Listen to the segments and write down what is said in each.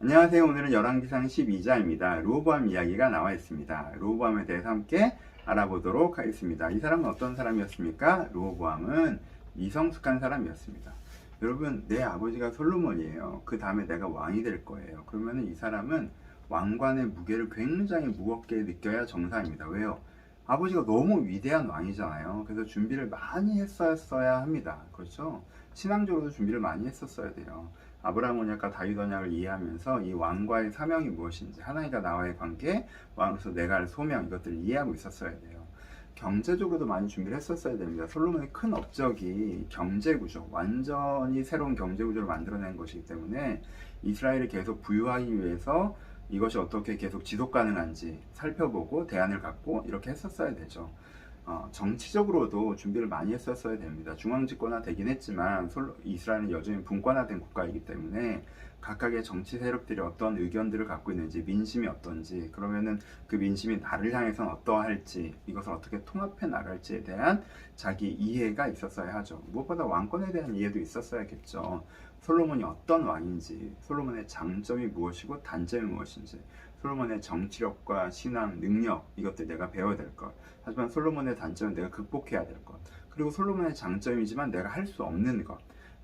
안녕하세요. 오늘은 열왕기상 12자입니다. 르호보암 이야기가 나와 있습니다. 르호보암에 대해서 함께 알아보도록 하겠습니다. 이 사람은 어떤 사람이었습니까? 르호보암은 미성숙한 사람이었습니다. 여러분, 내 아버지가 솔로몬이에요. 그 다음에 내가 왕이 될 거예요. 그러면 이 사람은 왕관의 무게를 굉장히 무겁게 느껴야 정상입니다. 왜요? 아버지가 너무 위대한 왕이잖아요. 그래서 준비를 많이 했었어야 합니다. 그렇죠? 신앙적으로도 준비를 많이 했었어야 돼요. 아브라함 언약과 다윗 언약을 이해하면서 이 왕과의 사명이 무엇인지, 하나님과 나와의 관계, 왕으로서 내가 할 소명, 이것들을 이해하고 있었어야 돼요. 경제적으로도 많이 준비를 했었어야 됩니다. 솔로몬의 큰 업적이 경제구조, 완전히 새로운 경제구조를 만들어낸 것이기 때문에 이스라엘이 계속 부유하기 위해서 이것이 어떻게 계속 지속 가능한지 살펴보고 대안을 갖고 이렇게 했었어야 되죠. 정치적으로도 준비를 많이 했었어야 됩니다. 중앙집권화 되긴 했지만 이스라엘은 여전히 분권화된 국가이기 때문에 각각의 정치 세력들이 어떤 의견들을 갖고 있는지, 민심이 어떤지, 그러면은 그 민심이 나를 향해서는 어떠할지, 이것을 어떻게 통합해 나갈지에 대한 자기 이해가 있었어야 하죠. 무엇보다 왕권에 대한 이해도 있었어야겠죠. 솔로몬이 어떤 왕인지, 솔로몬의 장점이 무엇이고 단점이 무엇인지, 솔로몬의 정치력과 신앙, 능력, 이것들 내가 배워야 될 것. 하지만 솔로몬의 단점은 내가 극복해야 될 것. 그리고 솔로몬의 장점이지만 내가 할 수 없는 것.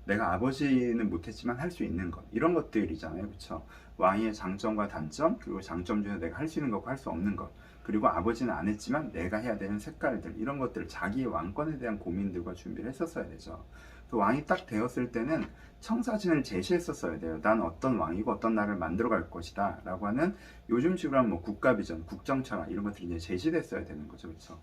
내가 아버지는 못했지만 할 수 있는 것. 이런 것들이잖아요. 그렇죠? 왕의 장점과 단점, 그리고 장점 중에서 내가 할 수 있는 것과 할 수 없는 것. 그리고 아버지는 안 했지만 내가 해야 되는 색깔들, 이런 것들, 자기의 왕권에 대한 고민들과 준비를 했었어야 되죠. 또 왕이 딱 되었을 때는 청사진을 제시했었어야 돼요. 난 어떤 왕이고 어떤 나라를 만들어갈 것이다 라고 하는, 요즘식으로 하면 뭐 국가비전, 국정철학, 이런 것들이 이제 제시됐어야 되는 거죠. 그렇죠?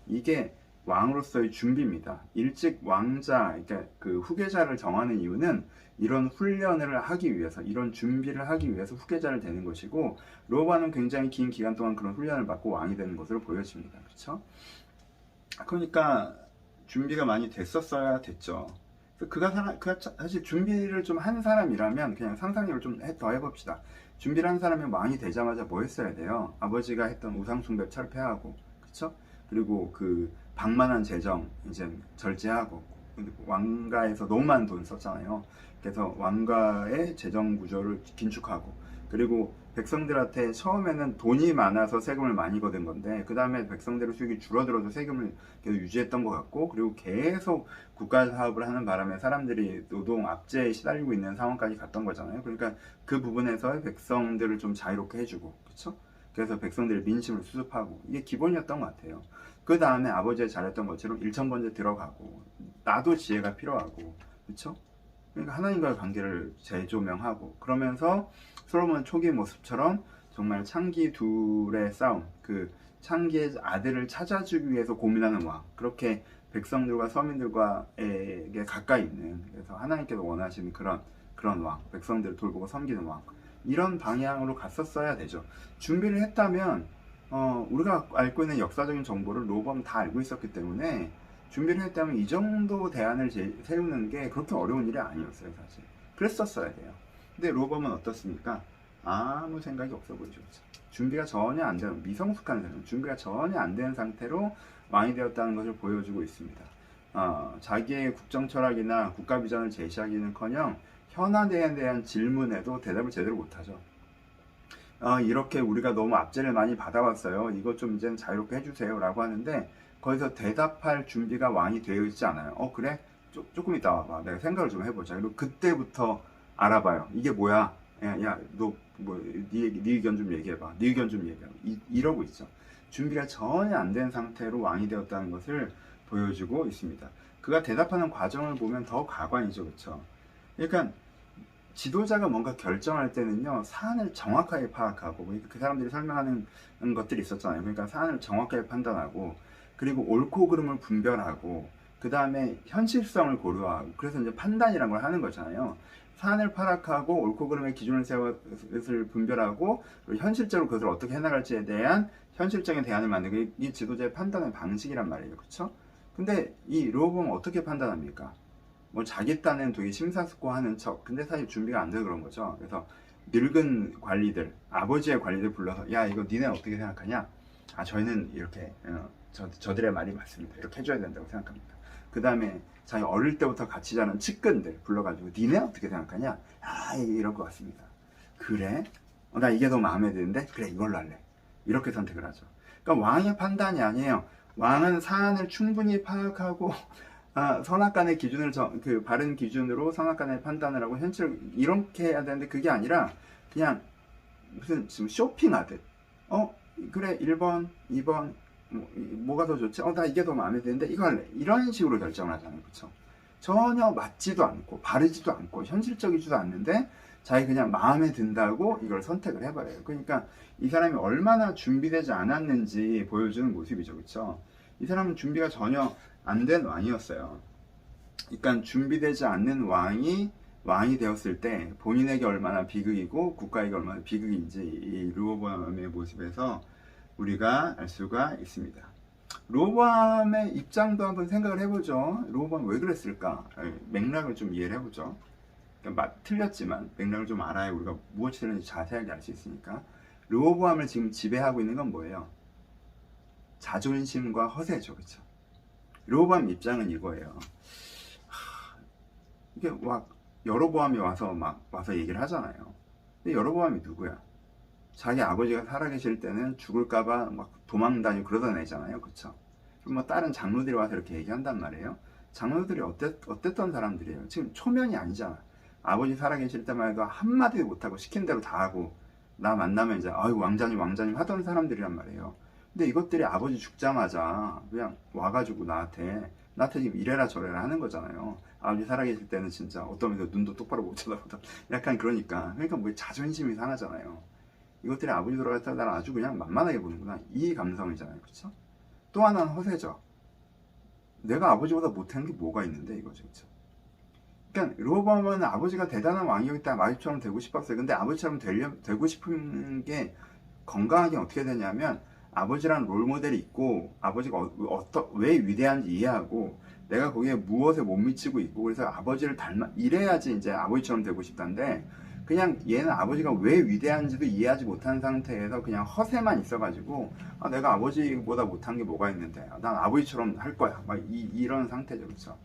이게 왕으로서의 준비입니다. 일찍 왕자, 그러니까 그 후계자를 정하는 이유는 이런 훈련을 하기 위해서, 이런 준비를 하기 위해서 후계자를 되는 것이고, 르호보암은 굉장히 긴 기간 동안 그런 훈련을 받고 왕이 되는 것으로 보여집니다. 그렇죠? 그러니까 준비가 많이 됐었어야 됐죠. 그가 사실 준비를 좀 한 사람이라면, 그냥 상상력을 좀 더 해봅시다. 준비를 한 사람이 왕이 되자마자 뭐 했어야 돼요? 아버지가 했던 우상숭배 철폐하고, 그쵸? 그리고 그 방만한 재정 이제 절제하고, 왕가에서 너무 많은 돈 썼잖아요. 그래서 왕가의 재정 구조를 긴축하고, 그리고 백성들한테 처음에는 돈이 많아서 세금을 많이 거둔 건데, 그 다음에 백성들의 수익이 줄어들어도 세금을 계속 유지했던 것 같고, 그리고 계속 국가 사업을 하는 바람에 사람들이 노동 압제에 시달리고 있는 상황까지 갔던 거잖아요. 그러니까 그 부분에서 백성들을 좀 자유롭게 해주고, 그렇죠? 그래서 백성들의 민심을 수습하고, 이게 기본이었던 것 같아요. 그 다음에 아버지가 잘했던 것처럼 일천번제 들어가고, 나도 지혜가 필요하고, 그렇죠? 그러니까 하나님과의 관계를 재조명하고, 그러면서 솔로몬 초기 모습처럼 정말 창기 둘의 싸움, 그 창기의 아들을 찾아주기 위해서 고민하는 왕, 그렇게 백성들과 서민들과에게 가까이 있는, 그래서 하나님께서 원하시는 그런 왕, 백성들을 돌보고 섬기는 왕, 이런 방향으로 갔었어야 되죠. 준비를 했다면 우리가 알고 있는 역사적인 정보를 르호보암은 다 알고 있었기 때문에, 준비를 했다면 이 정도 대안을 세우는 게 그렇게 어려운 일이 아니었어요, 사실. 그랬었어야 돼요. 근데 르호보암은 어떻습니까? 아무 생각이 없어 보이죠. 준비가 전혀 안 되는, 미성숙한 사람, 준비가 전혀 안 된 상태로 왕이 되었다는 것을 보여주고 있습니다. 자기의 국정 철학이나 국가 비전을 제시하기는커녕 현안에 대한 질문에도 대답을 제대로 못하죠. 이렇게 우리가 너무 압제를 많이 받아왔어요. 이것 좀 이제는 자유롭게 해주세요 라고 하는데, 거기서 대답할 준비가 왕이 되어 있지 않아요. 그래? 조금 이따 와봐. 내가 생각을 좀 해보자. 그리고 그때부터 알아봐요. 이게 뭐야? 야, 너, 뭐, 네 의견 좀 얘기해봐. 네 의견 좀 얘기해봐. 이러고 있죠. 준비가 전혀 안 된 상태로 왕이 되었다는 것을 보여주고 있습니다. 그가 대답하는 과정을 보면 더 가관이죠. 그쵸? 그러니까, 지도자가 뭔가 결정할 때는요, 사안을 정확하게 파악하고, 그 사람들이 설명하는 것들이 있었잖아요. 그러니까 사안을 정확하게 판단하고, 그리고 옳고 그름을 분별하고, 그 다음에 현실성을 고려하고, 그래서 이제 판단이라는 걸 하는 거잖아요. 사안을 파악하고 옳고 그름의 기준을 세워서 분별하고, 그리고 현실적으로 그것을 어떻게 해나갈지에 대한 현실적인 대안을 만들고, 이 지도자의 판단의 방식이란 말이에요. 그렇죠? 근데 이 르호보암은 어떻게 판단합니까? 뭐 자기 딴에는 되게 심사숙고하는 척, 근데 사실 준비가 안 돼서 그런 거죠. 그래서 늙은 관리들, 아버지의 관리들 불러서, 야, 이거 니네 어떻게 생각하냐? 저희는 이렇게 저들의 말이 맞습니다. 이렇게 해줘야 된다고 생각합니다. 그 다음에 자기 어릴 때부터 같이 자란 측근들 불러가지고, 니네 어떻게 생각하냐? 이럴 것 같습니다. 그래? 나 이게 더 마음에 드는데? 그래, 이걸로 할래. 이렇게 선택을 하죠. 그러니까 왕의 판단이 아니에요. 왕은 사안을 충분히 파악하고 선악간의 기준을 그 바른 기준으로 선악간의 판단을 하고 현실 이렇게 해야 되는데 그게 아니라 그냥 무슨 지금 쇼핑하듯 그래 1번 2번 뭐가 더 좋지? 나 이게 더 마음에 드는데 이거 할래. 이런 식으로 결정을 하잖아요. 그쵸? 전혀 맞지도 않고 바르지도 않고 현실적이지도 않는데 자기 그냥 마음에 든다고 이걸 선택을 해버려요. 그러니까 이 사람이 얼마나 준비되지 않았는지 보여주는 모습이죠. 그쵸? 이 사람은 준비가 전혀 안 된 왕이었어요. 그러니까 준비되지 않는 왕이 되었을 때 본인에게 얼마나 비극이고 국가에게 얼마나 비극인지 이 르호보암의 모습에서 우리가 알 수가 있습니다. 르호보암의 입장도 한번 생각을 해보죠. 르호보암 왜 그랬을까? 맥락을 좀 이해를 해보죠. 그러니까 틀렸지만 맥락을 좀 알아야 우리가 무엇이 틀렸는지 자세하게 알 수 있으니까. 르호보암을 지금 지배하고 있는 건 뭐예요? 자존심과 허세죠. 그렇죠? 르호보암 입장은 이거예요. 이게 막 여로보암이 와서 얘기를 하잖아요. 근데 여로보암이 누구야? 자기 아버지가 살아계실 때는 죽을까봐 막 도망다니고 그러던 애잖아요. 그쵸? 그럼 뭐 다른 장로들이 와서 이렇게 얘기한단 말이에요. 장로들이 어땠던 사람들이에요? 지금 초면이 아니잖아. 아버지 살아계실 때만 해도 한마디도 못하고 시킨 대로 다 하고 나 만나면 이제 아유 왕자님 하던 사람들이란 말이에요. 근데 이것들이 아버지 죽자마자 그냥 와가지고 나한테 지금 이래라 저래라 하는 거잖아요. 아버지 살아계실 때는 진짜 어떤 면에서 눈도 똑바로 못 쳐다보다 약간 그러니까 뭐 자존심이 상하잖아요. 이것들이 아버지 돌아갔다 나를 아주 그냥 만만하게 보는구나. 이 감성이잖아요. 그렇죠? 또 하나는 허세죠. 내가 아버지보다 못하는 게 뭐가 있는데 이거죠. 그렇죠? 그러니까 르호보암은 아버지가 대단한 왕이었기 때문에 아버지처럼 되고 싶었어요. 근데 아버지처럼 되고 싶은 게 건강하게 어떻게 되냐면 아버지란 롤모델이 있고 아버지가 왜 위대한지 이해하고 내가 거기에 무엇에 못 미치고 있고 그래서 아버지를 이래야지 이제 아버지처럼 되고 싶다는데 그냥 얘는 아버지가 왜 위대한지도 이해하지 못한 상태에서 그냥 허세만 있어가지고 내가 아버지보다 못한 게 뭐가 있는데 난 아버지처럼 할 거야 막 이런 상태죠. 그렇죠?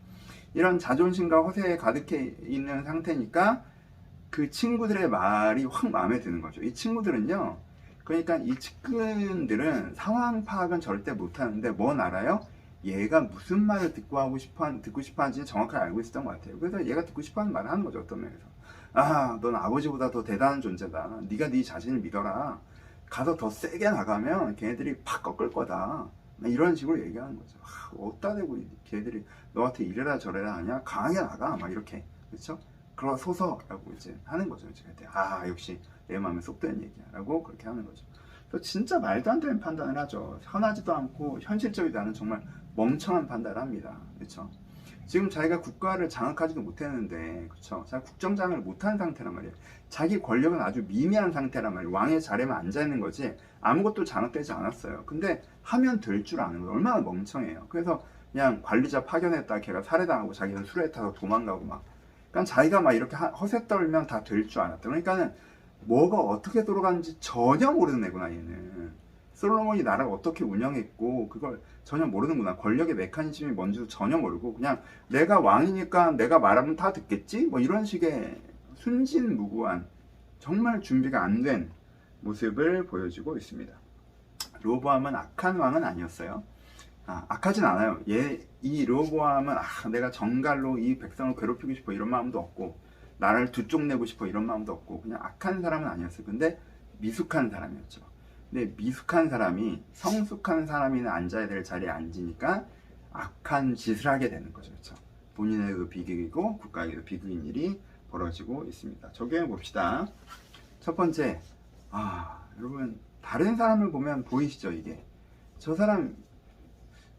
이런 자존심과 허세에 가득해 있는 상태니까 그 친구들의 말이 확 마음에 드는 거죠. 이 친구들은요, 그러니까 이 측근들은 상황 파악은 절대 못하는데 뭔 알아요? 얘가 무슨 말을 듣고 싶어 하는지 정확하게 알고 있었던 것 같아요. 그래서 얘가 듣고 싶어 하는 말을 하는 거죠. 어떤 면에서. 넌 아버지보다 더 대단한 존재다. 네가 네 자신을 믿어라. 가서 더 세게 나가면 걔네들이 팍 꺾을 거다. 이런 식으로 얘기하는 거죠. 어디다 대고 걔네들이 너한테 이래라 저래라 하냐? 강하게 나가. 막 이렇게. 그렇죠? 그러소서라고 이제 하는 거죠. 그때 역시 내 마음에 쏙 드는 얘기야. 라고 그렇게 하는 거죠. 그래서 진짜 말도 안 되는 판단을 하죠. 선하지도 않고 현실적이지 않은 정말 멍청한 판단을 합니다. 그렇죠? 지금 자기가 국가를 장악하지도 못했는데, 그렇죠? 자기 국정장악을 못한 상태란 말이에요. 자기 권력은 아주 미미한 상태란 말이에요. 왕의 자리에만 앉아 있는 거지 아무것도 장악되지 않았어요. 근데 하면 될 줄 아는 거예요. 얼마나 멍청해요. 그래서 그냥 관리자 파견했다 걔가 살해당하고 자기는 술에 타서 도망가고 막. 그러니까 자기가 막 이렇게 허세 떨면 다 될 줄 알았다. 그러니까는 뭐가 어떻게 돌아가는지 전혀 모르는 애구나 얘는. 솔로몬이 나라를 어떻게 운영했고 그걸 전혀 모르는구나. 권력의 메커니즘이 뭔지도 전혀 모르고 그냥 내가 왕이니까 내가 말하면 다 듣겠지? 뭐 이런 식의 순진무구한 정말 준비가 안 된 모습을 보여주고 있습니다. 르호보암은 악한 왕은 아니었어요. 악하진 않아요. 이 르호보암은 내가 정갈로 이 백성을 괴롭히고 싶어 이런 마음도 없고 나라를 두 쪽 내고 싶어 이런 마음도 없고 그냥 악한 사람은 아니었어요. 근데 미숙한 사람이었죠. 근데 미숙한 사람이 성숙한 사람이 앉아야 될 자리에 앉으니까 악한 짓을 하게 되는 거죠. 그렇죠? 본인에게도 비극이고 국가에게도 비극인 일이 벌어지고 있습니다. 적용해 봅시다. 첫 번째, 여러분 다른 사람을 보면 보이시죠? 이게 저 사람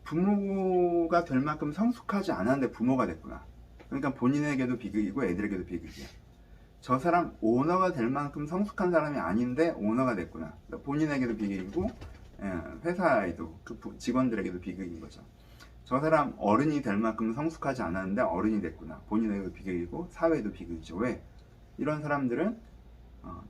부모가 될 만큼 성숙하지 않았는데 부모가 됐구나. 그러니까 본인에게도 비극이고 애들에게도 비극이야. 저 사람 오너가 될 만큼 성숙한 사람이 아닌데 오너가 됐구나. 그러니까 본인에게도 비극이고 회사에도 그 직원들에게도 비극인 거죠. 저 사람 어른이 될 만큼 성숙하지 않았는데 어른이 됐구나. 본인에게도 비극이고 사회에도 비극이죠. 왜? 이런 사람들은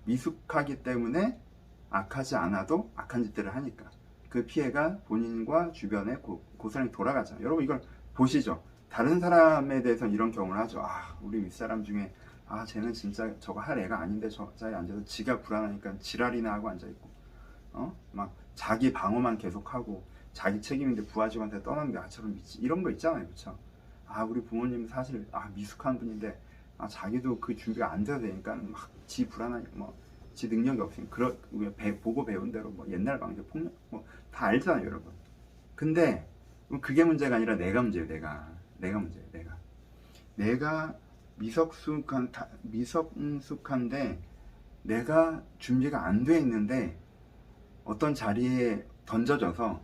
미숙하기 때문에 악하지 않아도 악한 짓들을 하니까 그 피해가 본인과 주변에 고스란히 돌아가죠. 여러분 이걸 보시죠. 다른 사람에 대해서 이런 경험을 하죠. 우리 윗사람 중에 아 쟤는 진짜 저거 할 애가 아닌데 저 자리에 앉아서 지가 불안하니까 지랄이나 하고 앉아있고, 막 자기 방어만 계속하고 자기 책임인데 부하직한테 떠넘겨. 아처럼 미치 이런 거 있잖아요, 그쵸? 아 우리 부모님 사실 미숙한 분인데 자기도 그 준비가 안 돼야 되니까 막 지 불안하니 지 능력이 없으니까 보고 배운 대로 옛날 방식 폭력 다 알잖아요, 여러분. 근데 그게 문제가 아니라 내가 문제예요. 내가 문제예요. 내가 미성숙한데 내가 준비가 안 돼 있는데 어떤 자리에 던져져서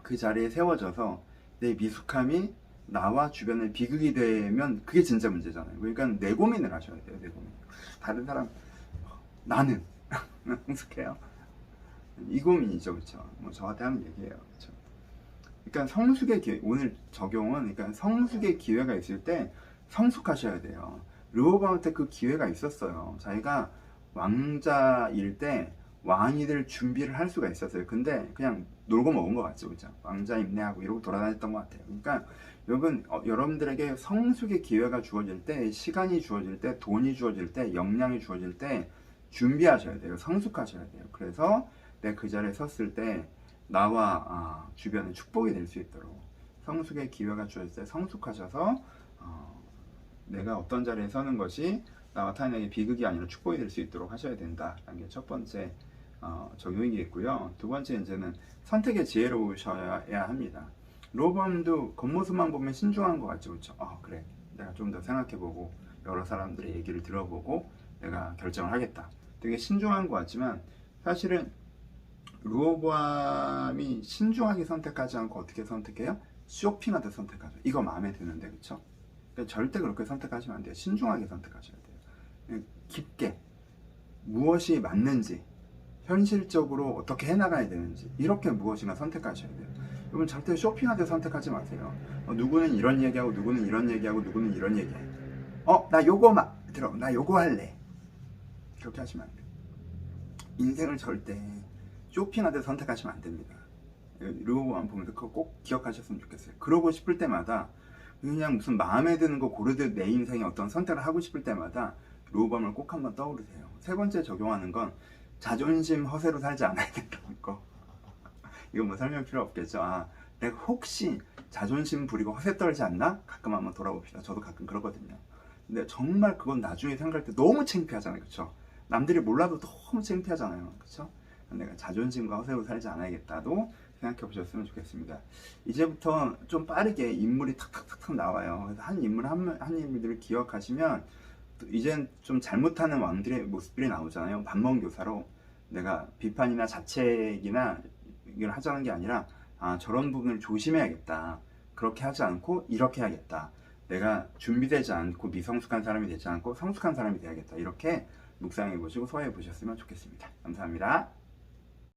그 자리에 세워져서 내 미숙함이 나와 주변에 비극이 되면 그게 진짜 문제잖아요. 그러니까 내 고민을 하셔야 돼요. 내 고민. 다른 사람 나는 성숙해요. 이 고민이죠, 그렇죠? 저한테 하는 얘기예요, 그렇죠? 그러니까 성숙의 기회, 오늘 적용은 그러니까 성숙의 기회가 있을 때 성숙하셔야 돼요. 르호보암한테 그 기회가 있었어요. 자기가 왕자일 때 왕이 될 준비를 할 수가 있었어요. 근데 그냥 놀고 먹은 것 같죠, 그죠? 왕자 임내하고 이러고 돌아다녔던 것 같아요. 그러니까 여러분, 여러분들에게 성숙의 기회가 주어질 때, 시간이 주어질 때, 돈이 주어질 때, 역량이 주어질 때 준비하셔야 돼요. 성숙하셔야 돼요. 그래서 내가 그 자리에 섰을 때 나와 주변에 축복이 될 수 있도록 성숙의 기회가 주어질 때 성숙하셔서 내가 어떤 자리에 서는 것이 나와 타인에게 비극이 아니라 축복이 될 수 있도록 하셔야 된다라는 게 첫 번째 적용이겠고요. 두 번째 이제는 선택의 지혜로우셔야 합니다. 르호보암도 겉모습만 보면 신중한 것 같죠, 그렇죠? 그래, 내가 좀 더 생각해보고 여러 사람들의 얘기를 들어보고 내가 결정을 하겠다. 되게 신중한 것 같지만 사실은 르호보암이 신중하게 선택하지 않고 어떻게 선택해요? 쇼핑하듯 선택하죠. 이거 마음에 드는데, 그쵸? 그러니까 절대 그렇게 선택하시면 안 돼요. 신중하게 선택하셔야 돼요. 깊게 무엇이 맞는지, 현실적으로 어떻게 해나가야 되는지, 이렇게 무엇이나 선택하셔야 돼요. 여러분 절대 쇼핑하듯 선택하지 마세요. 누구는 이런 얘기하고 누구는 이런 얘기하고 누구는 이런 얘기해. 나 요거 나 요거 할래. 그렇게 하시면 안 돼요. 인생을 절대 쇼핑하듯 선택하시면 안 됩니다. 르호보암 보면서 그거 꼭 기억하셨으면 좋겠어요. 그러고 싶을 때마다 그냥 무슨 마음에 드는 거 고르듯 내 인생에 어떤 선택을 하고 싶을 때마다 르호보암을 꼭 한번 떠오르세요. 세 번째 적용하는 건 자존심 허세로 살지 않아야 된다는 거. 이건 설명 필요 없겠죠. 내가 혹시 자존심 부리고 허세 떨지 않나? 가끔 한번 돌아봅시다. 저도 가끔 그러거든요. 근데 정말 그건 나중에 생각할 때 너무 창피하잖아요, 그렇죠? 남들이 몰라도 너무 창피하잖아요, 그렇죠? 내가 자존심과 허세로 살지 않아야겠다도 생각해 보셨으면 좋겠습니다. 이제부터 좀 빠르게 인물이 탁탁탁탁 나와요. 그래서 한 인물을 기억하시면 이젠 좀 잘못하는 왕들의 모습들이 나오잖아요. 반蒙교사로 내가 비판이나 자책이나 이걸 하자는 게 아니라 저런 부분을 조심해야겠다. 그렇게 하지 않고 이렇게 해야겠다. 내가 준비되지 않고 미성숙한 사람이 되지 않고 성숙한 사람이 돼야겠다. 이렇게 묵상해 보시고 소화해 보셨으면 좋겠습니다. 감사합니다.